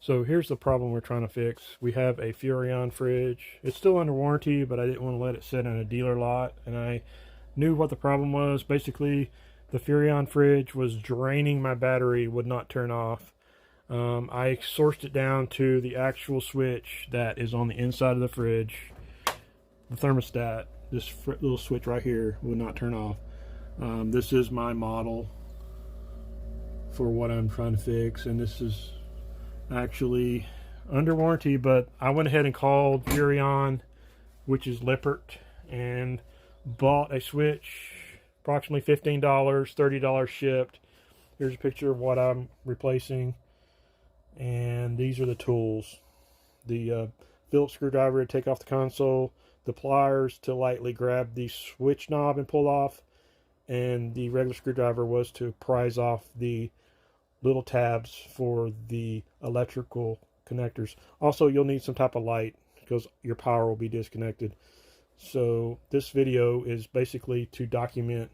So here's the problem we're trying to fix. We have a FURRION fridge. It's still under warranty, but I didn't want to let it sit in a dealer lot, and I knew what the problem was. Basically, the FURRION fridge was draining my battery, would not turn off. I sourced it down to the actual switch that is on the inside of the fridge. The thermostat, this little switch right here, would not turn off. This is my model for what I'm trying to fix, and this is actually under warranty, but I went ahead and called FURRION, which is Lippert, and bought a switch, approximately $15, $30 shipped. Here's a picture of what I'm replacing, and these are the tools. The Phillips screwdriver to take off the console, the pliers to lightly grab the switch knob and pull off, and the regular screwdriver was to prise off the little tabs for the electrical connectors. Also, you'll need some type of light because your power will be disconnected. So this video is basically to document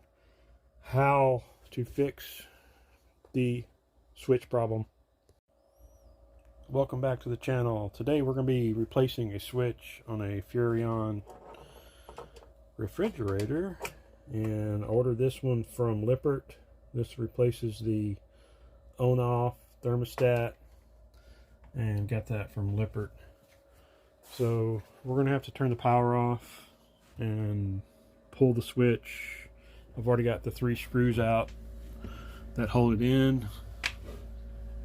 how to fix the switch problem. Welcome back to the channel. Today we're going to be replacing a switch on a FURRION refrigerator, and order this one from Lippert. This replaces the on-off thermostat, and got that from Lippert. So we're gonna have to turn the power off and pull the switch. I've already got the 3 screws out that hold it in,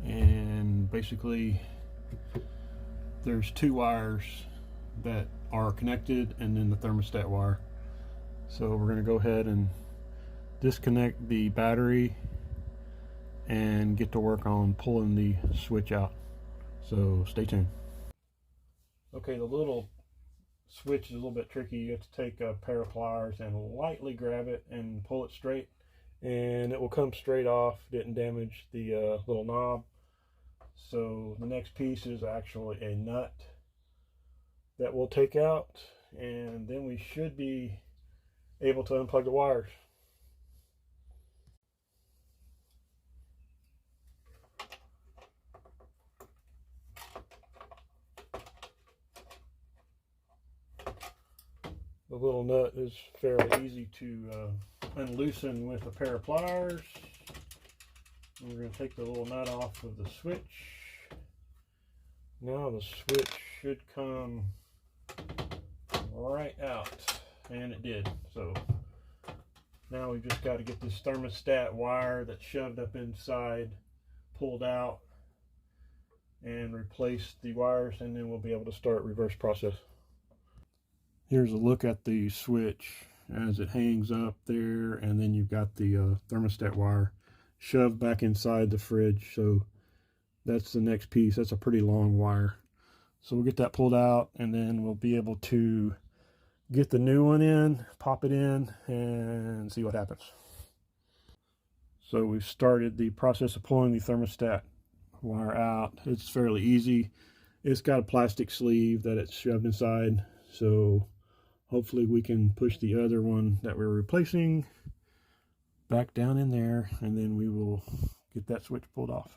and basically there's 2 wires that are connected, and then the thermostat wire. So we're gonna go ahead and disconnect the battery and get to work on pulling the switch out. So stay tuned. Okay, the little switch is a little bit tricky. You have to take a pair of pliers and lightly grab it and pull it straight, and it will come straight off. Didn't damage the little knob. So the next piece is actually a nut that we'll take out, and then we should be able to unplug the wires. The little nut is fairly easy to unloosen with a pair of pliers. And we're going to take the little nut off of the switch. Now the switch should come right out, and it did. So now we've just got to get this thermostat wire that's shoved up inside pulled out and replace the wires, and then we'll be able to start reverse process. Here's a look at the switch as it hangs up there, and then you've got the thermostat wire shoved back inside the fridge. So that's the next piece. That's a pretty long wire. So we'll get that pulled out, and then we'll be able to get the new one in, pop it in, and see what happens. So we've started the process of pulling the thermostat wire out. It's fairly easy. It's got a plastic sleeve that it's shoved inside, so hopefully we can push the other one that we're replacing back down in there, and then we will get that switch pulled off.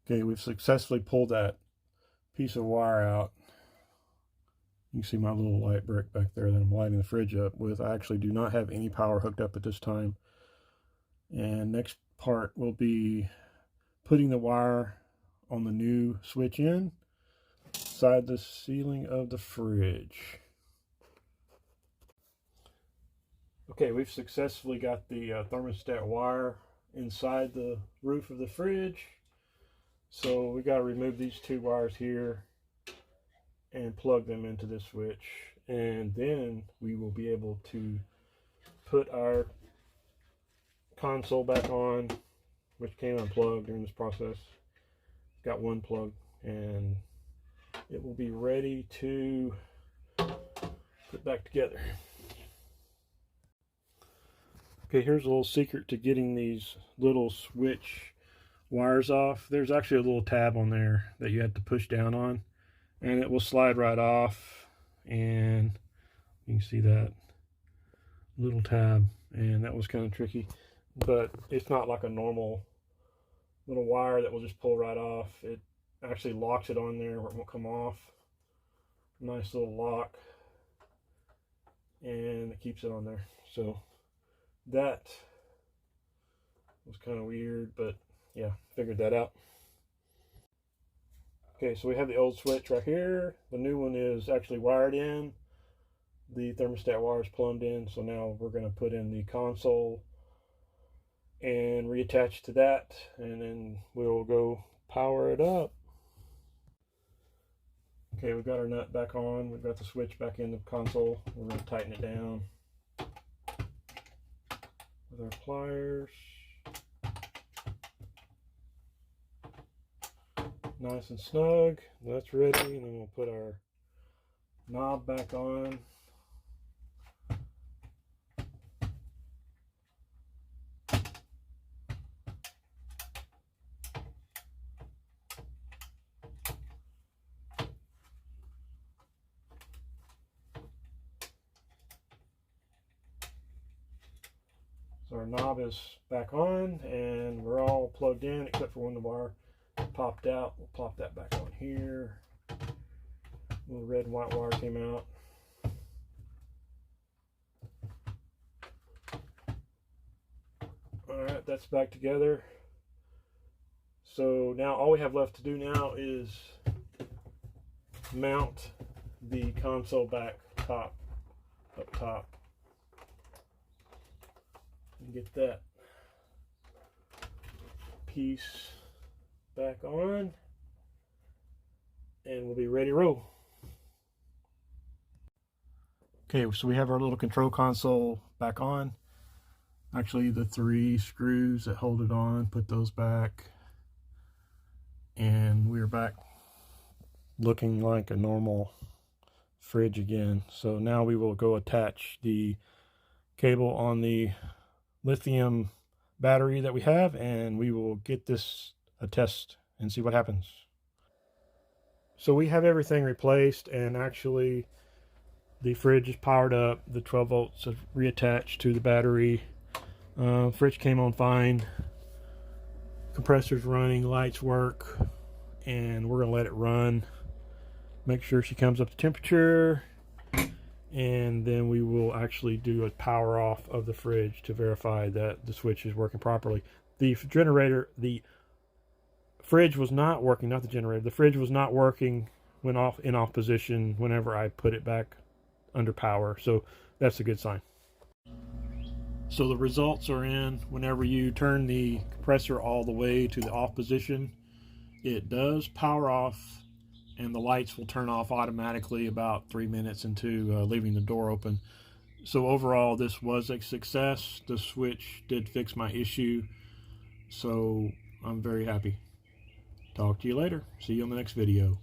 Okay, we've successfully pulled that piece of wire out. You can see my little light brick back there that I'm lighting the fridge up with. I actually do not have any power hooked up at this time. And next part will be putting the wire on the new switch in inside the ceiling of the fridge. Okay, we've successfully got the thermostat wire inside the roof of the fridge. So we got to remove these 2 wires here and plug them into this switch, and then we will be able to put our console back on, which came unplugged during this process. Got one plug, and it will be ready to put back together. Okay, here's a little secret to getting these little switch wires off. There's actually a little tab on there that you have to push down on, and it will slide right off, and you can see that little tab, and that was kind of tricky, but it's not like a normal little wire that will just pull right off. actually locks it on there where it won't come off. Nice little lock, and it keeps it on there. So that was kind of weird, but yeah, figured that out. Okay, so we have the old switch right here. The new one is actually wired in. The thermostat wire is plumbed in, so now we're going to put in the console and reattach to that, and then we'll go power it up. Okay, we've got our nut back on. We've got the switch back in the console. We're going to tighten it down with our pliers. Nice and snug. That's ready, and then we'll put our knob back on. So our knob is back on, and we're all plugged in except for when the wire popped out. We'll pop that back on here. Little red and white wire came out. Alright, that's back together. So now all we have left to do now is mount the console back up top. And get that piece back on, and we'll be ready to roll. Okay, so we have our little control console back on. Actually, the 3 screws that hold it on, put those back, and we're back looking like a normal fridge again. So now we will go attach the cable on the lithium battery that we have, and we will get this a test and see what happens. So we have everything replaced, and actually the fridge is powered up. The 12 volts have reattached to the battery. Fridge came on fine. Compressor's running, lights work, and we're gonna let it run. Make sure she comes up to temperature, and then we will actually do a power off of the fridge to verify that the switch is working properly. The generator, the fridge was not working, not the generator. The fridge was not working when in off position whenever I put it back under power. So that's a good sign. So the results are in. Whenever you turn the compressor all the way to the off position, it does power off, and the lights will turn off automatically about 3 minutes into leaving the door open. So overall, this was a success. The switch did fix my issue, so I'm very happy. Talk to you later. See you on the next video.